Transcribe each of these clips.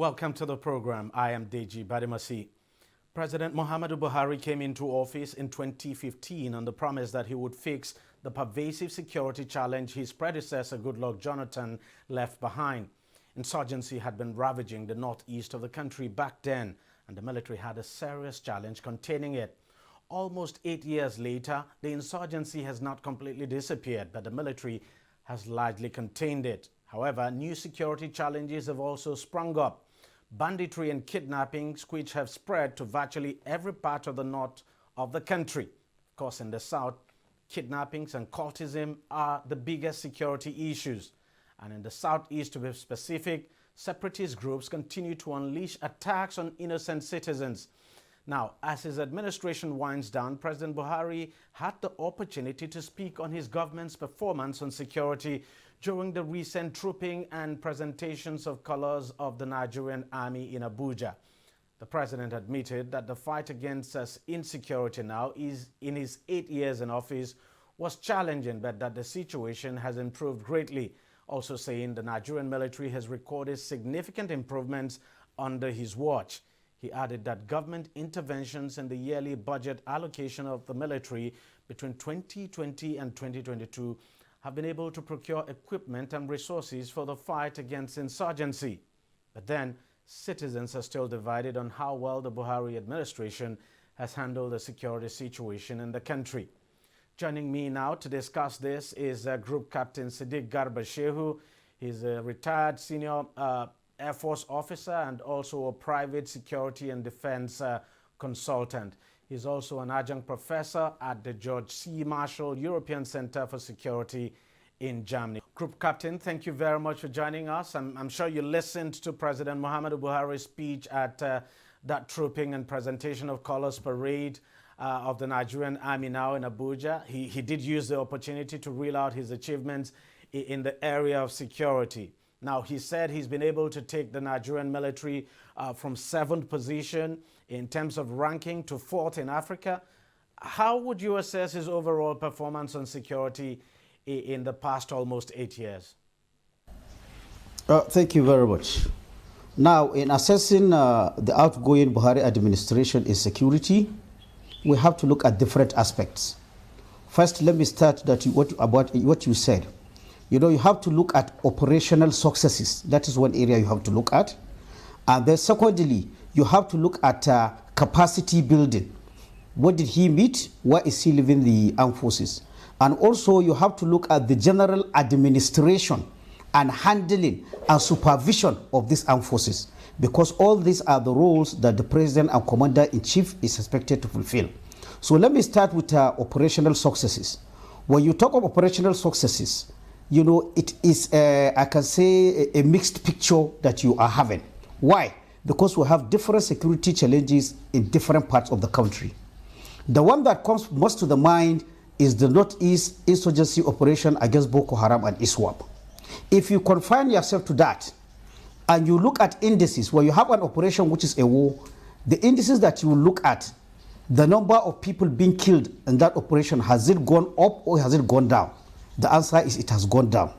Welcome to the program. I am DEJI360. President Muhammadu Buhari came into office in 2015 on the promise that he would fix the pervasive security challenge his predecessor, Goodluck Jonathan, left behind. Insurgency had been ravaging the northeast of the country back then, and the military had a serious challenge containing it. Almost 8 years later, the insurgency has not completely disappeared, but the military has largely contained it. However, new security challenges have also sprung up. Banditry and kidnappings, which have spread to virtually every part of the north of the country. Of course, in the south, kidnappings and cultism are the biggest security issues. And in the southeast, to be specific, separatist groups continue to unleash attacks on innocent citizens. Now, as his administration winds down, President Buhari had the opportunity to speak on his government's performance on security during the recent trooping and presentations of colors of the Nigerian army in Abuja. The president admitted that the fight against insecurity now is in his 8 years in office was challenging, but that the situation has improved greatly, also saying the Nigerian military has recorded significant improvements under his watch. He added that government interventions in the yearly budget allocation of the military between 2020 and 2022 have been able to procure equipment and resources for the fight against insurgency. But then, citizens are still divided on how well the Buhari administration has handled the security situation in the country. Joining me now to discuss this is Group Captain Siddiq Garba Shehu. He's a retired senior Air Force officer and also a private security and defense consultant. He's also an adjunct professor at the George C. Marshall European Center for Security in Germany. Group Captain, thank you very much for joining us. I'm sure you listened to President Muhammadu Buhari's speech at that trooping and presentation of colors parade of the Nigerian Army now in Abuja. He did use the opportunity to reel out his achievements in the area of security. Now, he said he's been able to take the Nigerian military from 7th position in terms of ranking to 4th in Africa. How would you assess his overall performance on security in the past almost 8 years? Thank you very much. Now, in assessing the outgoing Buhari administration in security, we have to look at different aspects. First, let me start about what you said. You know, you have to look at operational successes. That is one area you have to look at. And then secondly, you have to look at capacity building. What did he meet? Where is he leaving the armed forces? And also you have to look at the general administration and handling and supervision of these armed forces, because all these are the roles that the president and commander-in-chief is expected to fulfill. So let me start with operational successes. When you talk of operational successes, you know, it is, I can say, a mixed picture that you are having. Why? Because we have different security challenges in different parts of the country. The one that comes most to the mind is the Northeast insurgency operation against Boko Haram and ISWAP. If you confine yourself to that, and you look at indices, where you have an operation which is a war, the indices that you look at, the number of people being killed in that operation, has it gone up or has it gone down? The answer is it has gone down.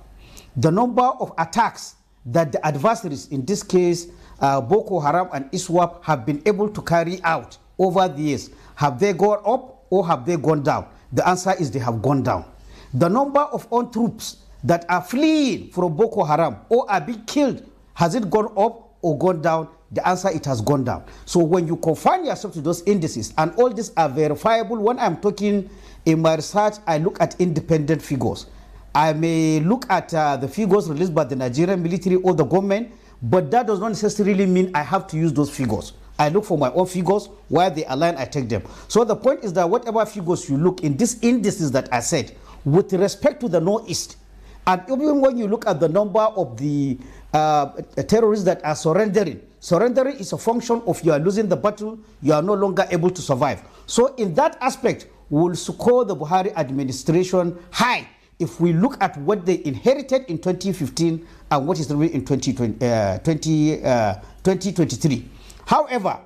The number of attacks that the adversaries, in this case Boko Haram and ISWAP, have been able to carry out over the years, have they gone up or have they gone down? The answer is they have gone down. The number of armed troops that are fleeing from Boko Haram or are being killed, has it gone up or gone down? The answer, it has gone down. So when you confine yourself to those indices, and all these are verifiable, when I'm talking in my research, I look at independent figures. I may look at the figures released by the Nigerian military or the government, but that does not necessarily mean I have to use those figures. I look for my own figures, where they align, I take them. So the point is that whatever figures you look in these indices that I said, with respect to the Northeast, and even when you look at the number of the terrorists that are surrendering is a function of you are losing the battle, you are no longer able to survive. So in that aspect, we will score the Buhari administration high if we look at what they inherited in 2015 and what is in 2023. However,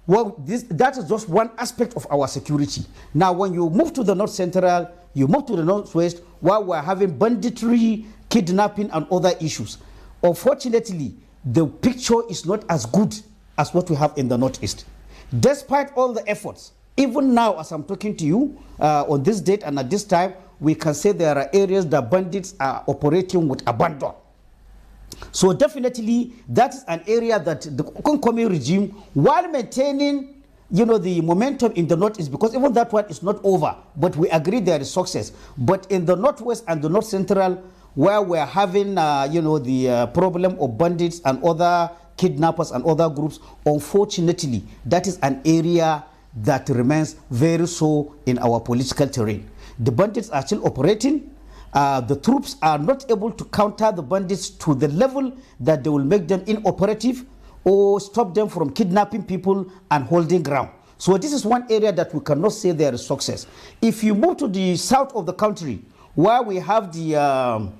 well, that is just one aspect of our security. Now, when you move to the North Central, you move to the Northwest, where we're having banditry, kidnapping, and other issues. Unfortunately, the picture is not as good as what we have in the Northeast. Despite all the efforts, even now as I'm talking to you on this date and at this time, we can say there are areas that bandits are operating with abandon. So definitely that is an area that the Konkome regime, while maintaining the momentum in the Northeast, because even that one is not over, but we agree there is success. But in the Northwest and the North Central, where we're having the problem of bandits and other kidnappers and other groups, unfortunately, that is an area that remains very so in our political terrain. The bandits are still operating. The troops are not able to counter the bandits to the level that they will make them inoperative or stop them from kidnapping people and holding ground. So this is one area that we cannot say there is success. If you move to the south of the country, where we have the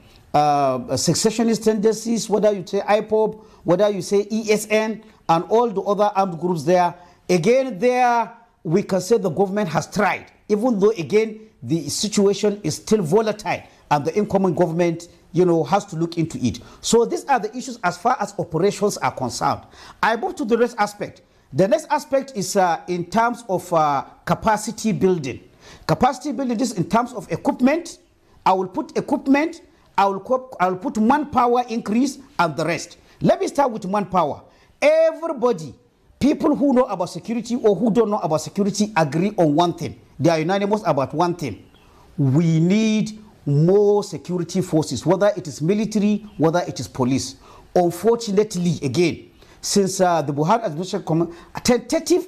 secessionist tendencies, whether you say IPOB, whether you say ESN, and all the other armed groups there, again there we can say the government has tried, even though again the situation is still volatile and the incoming government has to look into it. So these are the issues as far as operations are concerned. I move to the next aspect. The next aspect is in terms of capacity building. Capacity building is in terms of equipment. I will put equipment, I will put manpower increase and the rest. Let me start with manpower. Everybody, people who know about security or who don't know about security, agree on one thing. They are unanimous about one thing. We need more security forces, whether it is military, whether it is police. Unfortunately, again, since the Buhari administration, tentative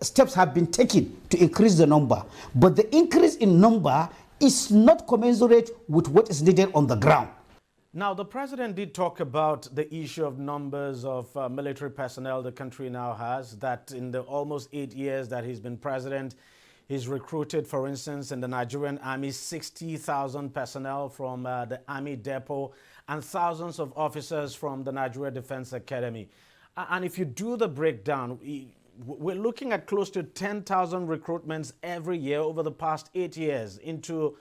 steps have been taken to increase the number, but the increase in number is not commensurate with what is needed on the ground. Now, the president did talk about the issue of numbers of military personnel the country now has, that in the almost 8 years that he's been president, he's recruited, for instance, in the Nigerian Army, 60,000 personnel from the Army Depot and thousands of officers from the Nigeria Defense Academy. And if you do the breakdown, we're looking at close to 10,000 recruitments every year over the past 8 years into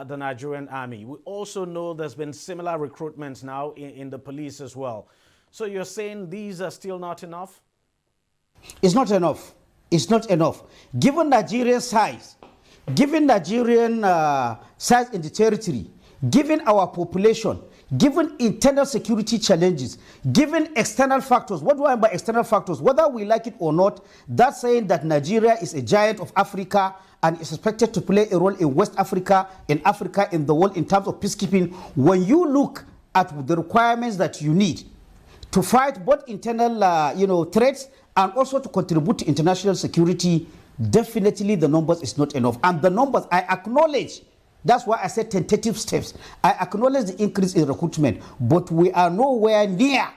the Nigerian Army. We also know there's been similar recruitments now in the police as well. So you're saying these are still not enough? It's not enough. It's not enough. Given Nigerian size, given Nigerian size in the territory, given our population, given internal security challenges, given external factors. What do I mean by external factors? Whether we like it or not, that's saying that Nigeria is a giant of Africa and is expected to play a role in West Africa, in the world in terms of peacekeeping. When you look at the requirements that you need to fight both internal threats and also to contribute to international security, definitely the numbers is not enough. And the numbers, I acknowledge, that's why I said tentative steps. I acknowledge the increase in recruitment, but we are nowhere near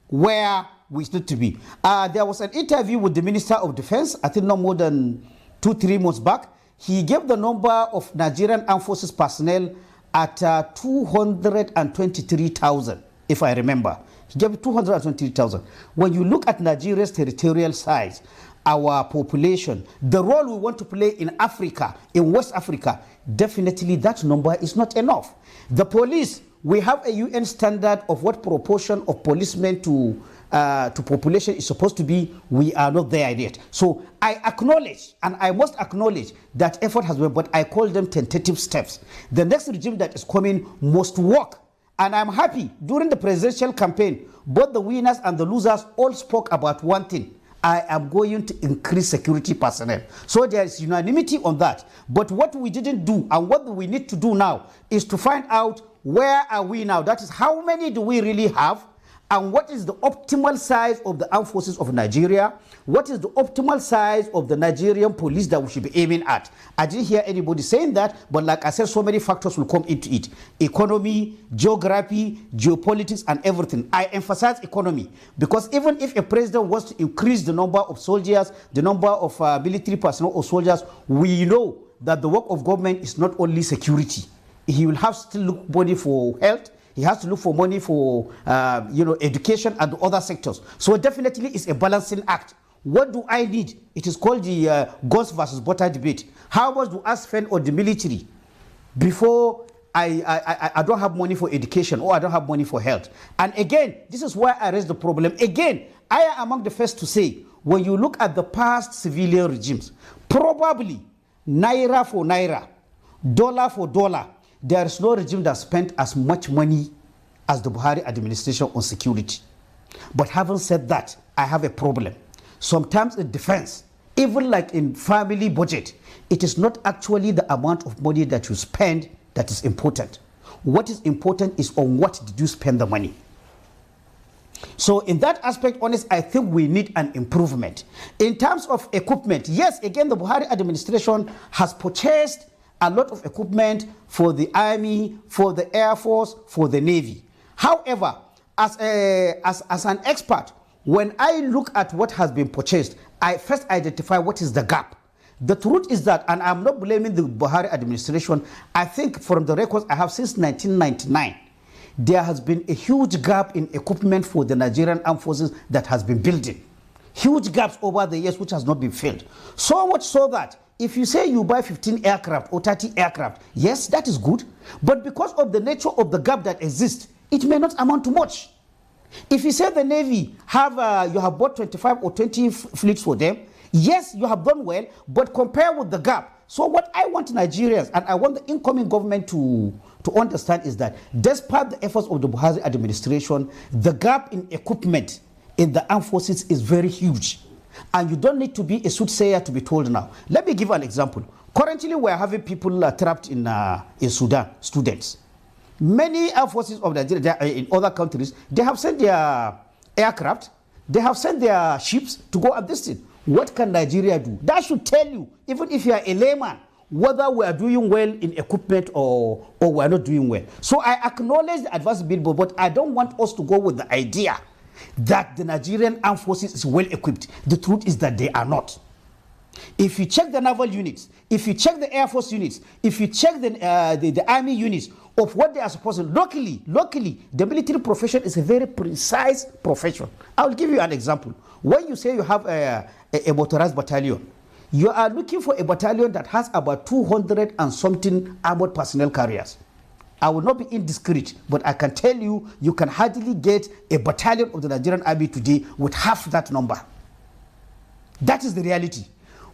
where we need to be. There was an interview with the Minister of Defense, I think no more than 2-3 months back. He gave the number of Nigerian Armed Forces personnel at 223,000, if I remember. He gave 223,000. When you look at Nigeria's territorial size, our population, the role we want to play in Africa, in West Africa, definitely that number is not enough. The police, we have a UN standard of what proportion of policemen to population is supposed to be. We are not there yet. So I acknowledge, and I must acknowledge, that effort has been, but I call them tentative steps. The next regime that is coming must work. And I'm happy, during the presidential campaign, both the winners and the losers all spoke about one thing. I am going to increase security personnel. So there is unanimity on that. But what we didn't do and what we need to do now is to find out where are we now. That is, how many do we really have? And what is the optimal size of the armed forces of Nigeria? What is the optimal size of the Nigerian police that we should be aiming at? I didn't hear anybody saying that, but like I said, so many factors will come into it. Economy, geography, geopolitics, and everything. I emphasize economy because even if a president wants to increase the number of soldiers, the number of military personnel or soldiers, we know that the work of government is not only security. He will have to look money for health. He has to look for money for education and other sectors. So definitely it's a balancing act. What do I need? It is called the guns versus butter debate. How much do I spend on the military before I don't have money for education, or I don't have money for health. And again, this is why I raise the problem. Again, I am among the first to say, when you look at the past civilian regimes, probably naira for naira, dollar for dollar, there is no regime that spent as much money as the Buhari administration on security. But having said that, I have a problem. Sometimes in defense, even like in family budget, it is not actually the amount of money that you spend that is important. What is important is on what did you spend the money. So in that aspect, honest, I think we need an improvement. In terms of equipment, yes, again, the Buhari administration has purchased a lot of equipment for the Army, for the Air Force, for the Navy. However, as an expert, when I look at what has been purchased, I first identify what is the gap. The truth is that, and I'm not blaming the Buhari administration, I think from the records I have since 1999, there has been a huge gap in equipment for the Nigerian armed forces that has been building. Huge gaps over the years which has not been filled. So much so that if you say you buy 15 aircraft or 30 aircraft, yes, that is good. But because of the nature of the gap that exists, it may not amount to much. If you say the Navy you have bought 25 or 20 fleets for them, yes, you have done well, but compare with the gap. So what I want Nigerians, and I want the incoming government to understand, is that despite the efforts of the Buhari administration, the gap in equipment in the armed forces is very huge. And you don't need to be a soothsayer to be told now. Let me give an example. Currently, we are having people trapped in Sudan, students. Many air forces of Nigeria in other countries, they have sent their aircraft, they have sent their ships to go at this thing. What can Nigeria do? That should tell you, even if you are a layman, whether we are doing well in equipment or we are not doing well. So I acknowledge the advanced bill, but I don't want us to go with the idea that the Nigerian armed forces is well equipped. The truth is that they are not. If you check the naval units, if you check the air force units, if you check the army units of what they are supposed to, locally, the military profession is a very precise profession. I will give you an example. When you say you have a motorized battalion, you are looking for a battalion that has about 200 and something armored personnel carriers. I will not be indiscreet, but I can tell you, you can hardly get a battalion of the Nigerian Army today with half that number. That is the reality.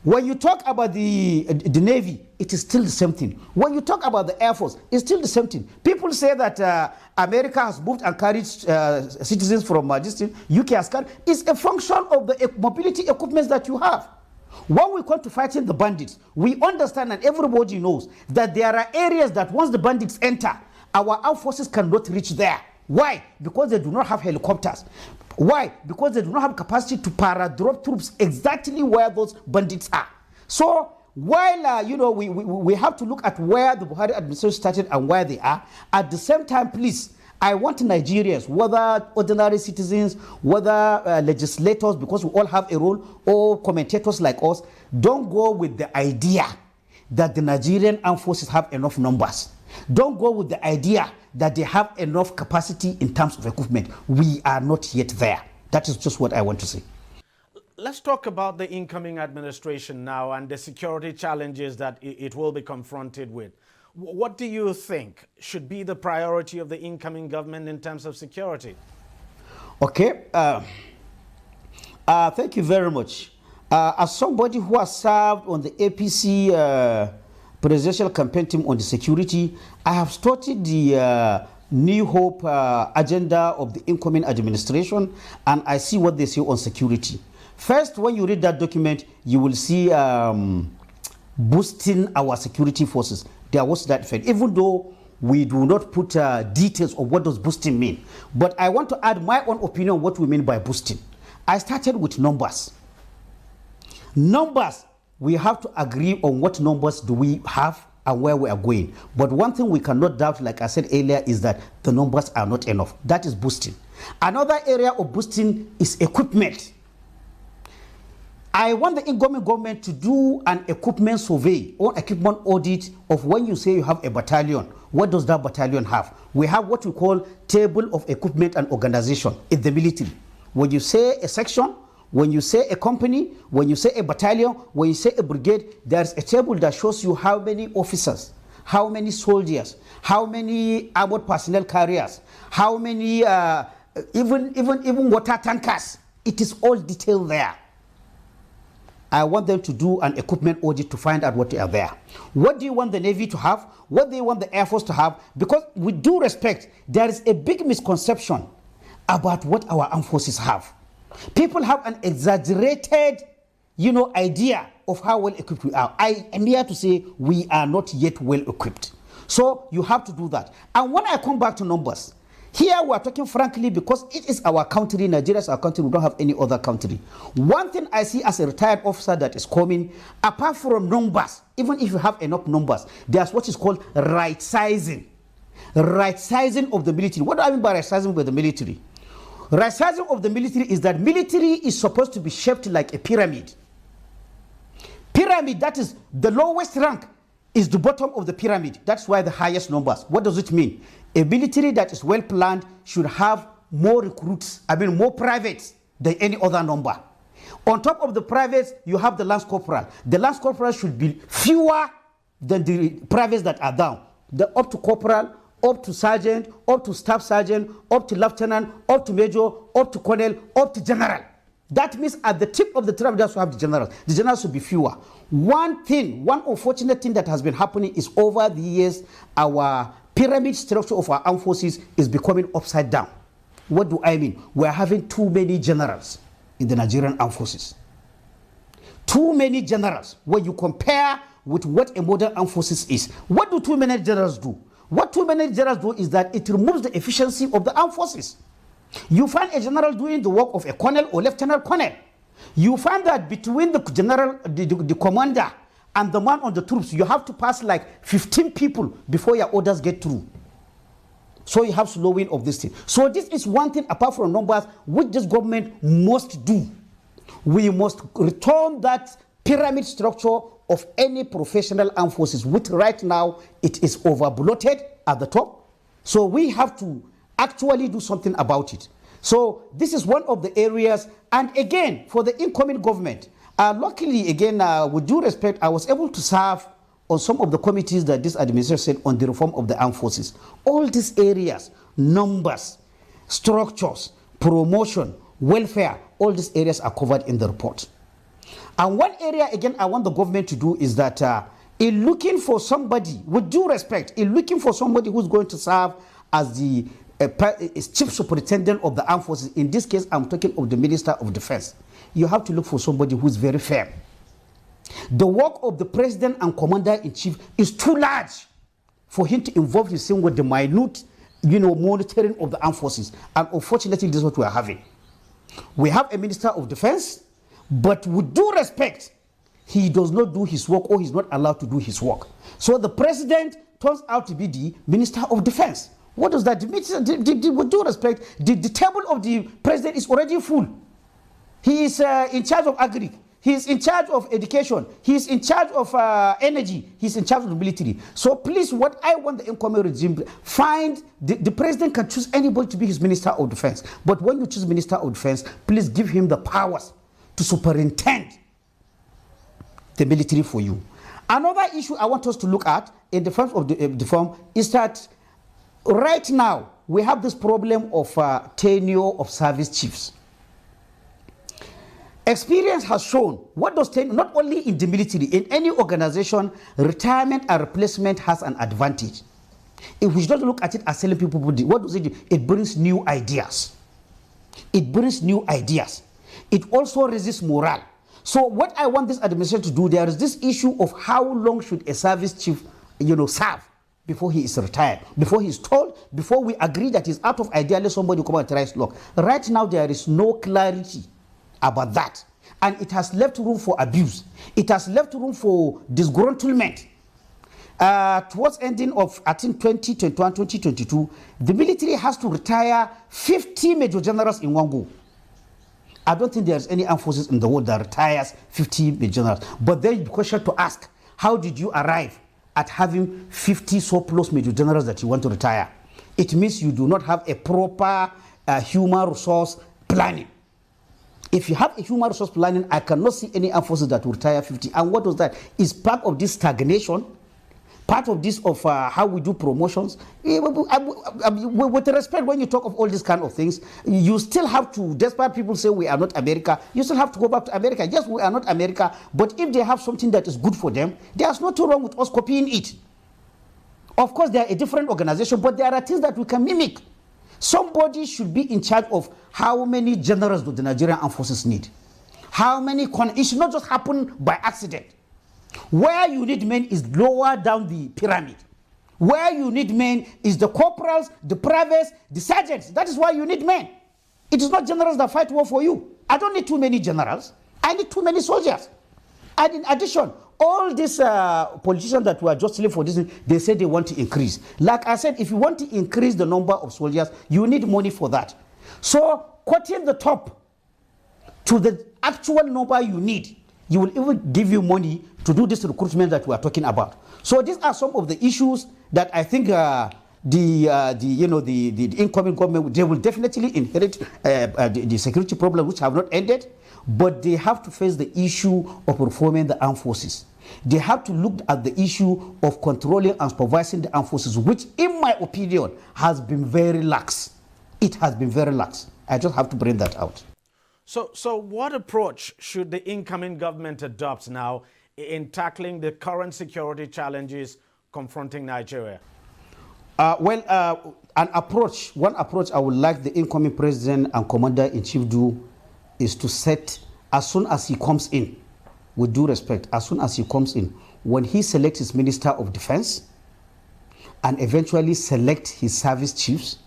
When you talk about the Navy, it is still the same thing. When you talk about the Air Force, it's still the same thing. People say that America has moved and carried citizens from UK has carried. It's a function of the mobility equipment that you have. When we come to fighting the bandits, we understand, and everybody knows, that there are areas that once the bandits enter, our armed forces cannot reach there. Why? Because they do not have helicopters. Why? Because they do not have capacity to para-drop troops exactly where those bandits are. So while we have to look at where the Buhari administration started and where they are, at the same time, please, I want Nigerians, whether ordinary citizens, whether legislators, because we all have a role, or commentators like us, don't go with the idea that the Nigerian armed forces have enough numbers. Don't go with the idea that they have enough capacity in terms of equipment. We are not yet there. That is just what I want to say. Let's talk about the incoming administration now and the security challenges that it will be confronted with. What do you think should be the priority of the incoming government in terms of security? Okay. Thank you very much. As somebody who has served on the APC presidential campaign team on the security, I have studied the New Hope agenda of the incoming administration, and I see what they say on security. First, when you read that document, you will see boosting our security forces. There was that effect, even though we do not put details of what does boosting mean. But I want to add my own opinion on what we mean by boosting. I started with numbers. Numbers, we have to agree on what numbers do we have and where we are going. But one thing we cannot doubt, like I said earlier, is that the numbers are not enough. That is boosting. Another area of boosting is equipment. I want the incoming government to do an equipment survey or equipment audit of when you say you have a battalion. What does that battalion have? We have what we call table of equipment and organization in the military. When you say a section, when you say a company, when you say a battalion, when you say a brigade, there's a table that shows you how many officers, how many soldiers, how many armored personnel carriers, how many even water tankers. It is all detailed there. I want them to do an equipment audit to find out what are there. What do you want the Navy to have? What do you want the Air Force to have? Because with due respect, there is a big misconception about what our armed forces have. People have an exaggerated, idea of how well equipped we are. I am here to say we are not yet well equipped. So you have to do that. And when I come back to numbers, here we are talking frankly because it is our country, Nigeria is our country, we don't have any other country. One thing I see as a retired officer that is coming, apart from numbers, even if you have enough numbers, there's what is called right sizing. Right sizing of the military. What do I mean by right sizing of the military? Right sizing of the military is that military is supposed to be shaped like a pyramid. Pyramid, that is the lowest rank, is the bottom of the pyramid. That's why the highest numbers. What does it mean? A military that is well planned should have more recruits, more privates than any other number. On top of the privates, you have the lance corporal. The lance corporal should be fewer than the privates that are down. Up to corporal, up to sergeant, up to staff sergeant, up to lieutenant, up to major, up to colonel, up to general. That means at the tip of the pyramid, you have the generals. The generals should be fewer. One unfortunate thing that has been happening is over the years, our pyramid structure of our armed forces is becoming upside down. What do I mean? We're having too many generals in the Nigerian armed forces. Too many generals. When you compare with what a modern armed forces is, what do too many generals do? What too many generals do is that it removes the efficiency of the armed forces. You find a general doing the work of a colonel or lieutenant colonel. You find that between the general, the commander, and the man on the troops, you have to pass like 15 people before your orders get through. So you have slowing of this thing. So this is one thing apart from numbers which this government must do. We must return that pyramid structure of any professional armed forces, which right now it is over bloated at the top. So we have to actually do something about it. So this is one of the areas. And again, for the incoming government, luckily, again, with due respect, I was able to serve on some of the committees that this administration said on the reform of the armed forces. All these areas, numbers, structures, promotion, welfare, all these areas are covered in the report. And one area, again, I want the government to do is that in looking for somebody, with due respect, in looking for somebody who's going to serve as the chief superintendent of the armed forces, in this case, I'm talking of the Minister of Defense, you have to look for somebody who's very firm. The work of the president and commander-in-chief is too large for him to involve himself with the minute, monitoring of the armed forces. And unfortunately, this is what we are having. We have a Minister of Defense, but with due respect, he does not do his work or he's not allowed to do his work. So the president turns out to be the Minister of Defense. What does that mean? With due respect, the table of the president is already full. He is in charge of agri. He is in charge of education. He is in charge of energy. He is in charge of the military. So please, what I want the incoming regime, find the president can choose anybody to be his Minister of Defense. But when you choose Minister of Defense, please give him the powers to superintend the military for you. Another issue I want us to look at in the form of the form is that right now we have this problem of tenure of service chiefs. Experience has shown what does tenure, not only in the military, in any organization, retirement and replacement has an advantage. If we don't look at it as selling people, what does it do? It brings new ideas. It brings new ideas. It also raises morale. So what I want this administration to do, there is this issue of how long should a service chief, serve before he is retired, before he is told, before we agree that he's out of idea, let somebody come and try his luck. Right now, there is no clarity about that. And it has left room for abuse. It has left room for disgruntlement. Towards ending of, I think, 2021, 2022, the military has to retire 50 major generals in one go. I don't think there's any armed forces in the world that retires 50 major generals. But then the question to ask, how did you arrive at having 50 surplus major generals that you want to retire? It means you do not have a proper human resource planning. If you have a human resource planning, I cannot see any armed forces that will retire 50. And what was that? It's part of this stagnation. part of this of how we do promotions. With respect, when you talk of all these kind of things, you still have to, despite people say we are not America, you still have to go back to America. Yes, we are not America, but if they have something that is good for them, there's nothing wrong with us copying it. Of course, they are a different organization, but there are things that we can mimic. Somebody should be in charge of how many generals do the Nigerian armed forces need. How many, it should not just happen by accident. Where you need men is lower down the pyramid. Where you need men is the corporals, the privates, the sergeants. That is why you need men. It is not generals that fight war for you. I don't need too many generals. I need too many soldiers. And in addition, all these politicians that were just for this, they said they want to increase. Like I said, if you want to increase the number of soldiers, you need money for that. So cutting the top to the actual number you need, you will even give you money to do this recruitment that we are talking about. So these are some of the issues that I think the incoming government, they will definitely inherit the security problems which have not ended, but they have to face the issue of reforming the armed forces. They have to look at the issue of controlling and supervising the armed forces, which in my opinion has been very lax. It has been very lax. I just have to bring that out. So what approach should the incoming government adopt now in tackling the current security challenges confronting Nigeria? One approach I would like the incoming president and commander-in-chief do is to set, as soon as he comes in, with due respect, as soon as he comes in, when he selects his Minister of Defense and eventually select his service chiefs,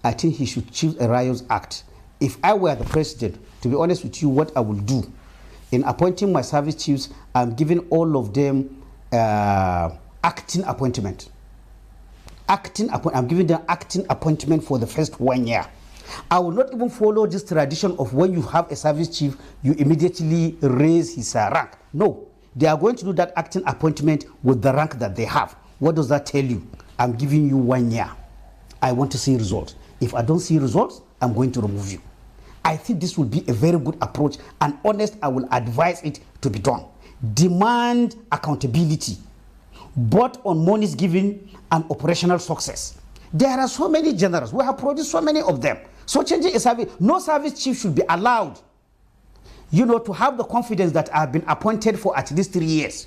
I think he should choose a Riot Act. If I were the president, to be honest with you, what I will do in appointing my service chiefs, I'm giving all of them acting appointment. I'm giving them acting appointment for the first 1 year. I will not even follow this tradition of when you have a service chief, you immediately raise his rank. No, they are going to do that acting appointment with the rank that they have. What does that tell you? I'm giving you 1 year. I want to see results. If I don't see results, I'm going to remove you. I think this will be a very good approach, and honest, I will advise it to be done. Demand accountability, both on monies given and operational success. There are so many generals. We have produced so many of them. So changing a service, no service chief should be allowed, to have the confidence that I've been appointed for at least 3 years.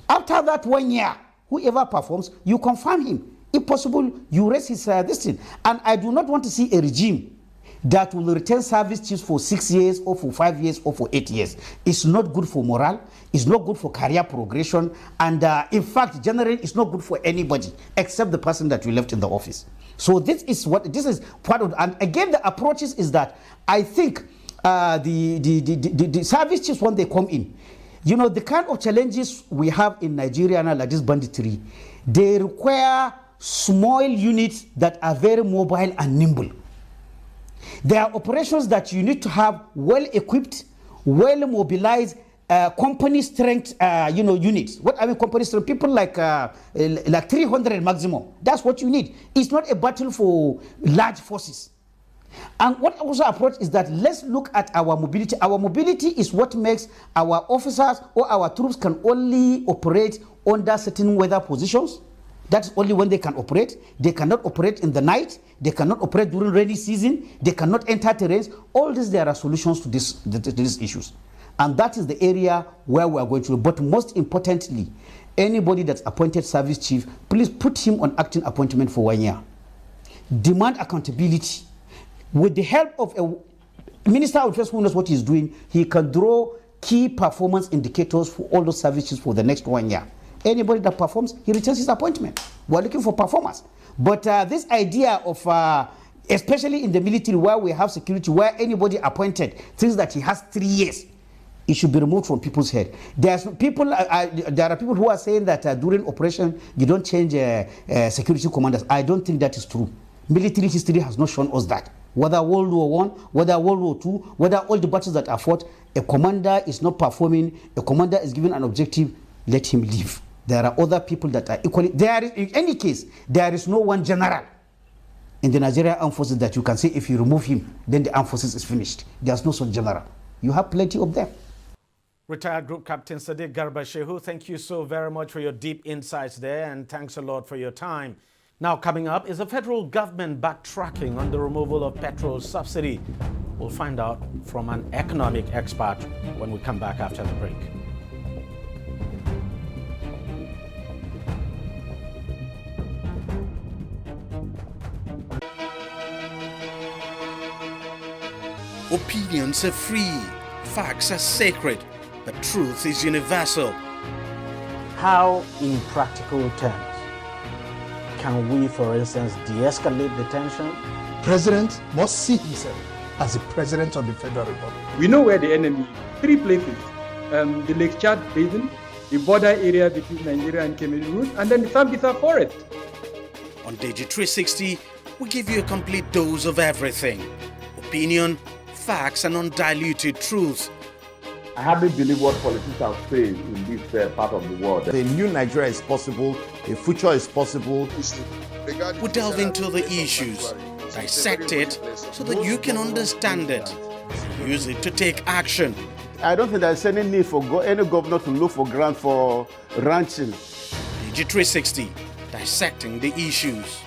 After that 1 year, whoever performs, you confirm him. If possible, you raise his this thing. And I do not want to see a regime that will retain service chiefs for 6 years or for 5 years or for 8 years. It's not good for morale. It's not good for career progression. And in fact, generally, it's not good for anybody except the person that you left in the office. So this is part of, and again, the approaches is that I think the service chiefs, when they come in, the kind of challenges we have in Nigeria now, like this banditry, they require small units that are very mobile and nimble. There are operations that you need to have well-equipped, well-mobilized, company strength, units. What I mean company strength? People like 300 maximum. That's what you need. It's not a battle for large forces. And what also approach is that let's look at our mobility. Our mobility is what makes our officers or our troops can only operate under certain weather positions. That's only when they can operate. They cannot operate in the night. They cannot operate during rainy season. They cannot enter terrains. All this, there are solutions to these issues. And that is the area where we are going to. But most importantly, anybody that's appointed service chief, please put him on acting appointment for 1 year. Demand accountability. With the help of a Minister of Defense who knows what he's doing, he can draw key performance indicators for all those service chiefs for the next 1 year. Anybody that performs, he retains his appointment. We're looking for performers. But this idea of, especially in the military where we have security, where anybody appointed thinks that he has 3 years, it should be removed from people's head. There are people who are saying that during operation, you don't change security commanders. I don't think that is true. Military history has not shown us that. Whether World War I, whether World War II, whether all the battles that are fought, a commander is not performing, a commander is given an objective, let him leave. There are other people that are equally, in any case, there is no one general in the Nigerian armed forces that you can say if you remove him, then the armed forces is finished. There's no such general. You have plenty of them. Retired Group Captain Sadiq Garba Shehu, thank you so very much for your deep insights there, and thanks a lot for your time. Now coming up, is the federal government backtracking on the removal of petrol subsidy? We'll find out from an economic expert when we come back after the break. Opinions are free, facts are sacred, but truth is universal. How, in practical terms, can we, for instance, de-escalate the tension? President must see himself as the President of the Federal Republic. We know where the enemy is. 3 places. The Lake Chad Basin, the border area between Nigeria and Cameroon, and then the Sambisa Forest. On DEJI360, we give you a complete dose of everything. Opinion, facts, and undiluted truth. I hardly believe what politicians say in this part of the world. A new Nigeria is possible, a future is possible. We delve into the issues, dissect it so that you can understand it, use it to take action. I don't think there's any need for any governor to look for grant for ranching. DEJI360, dissecting the issues.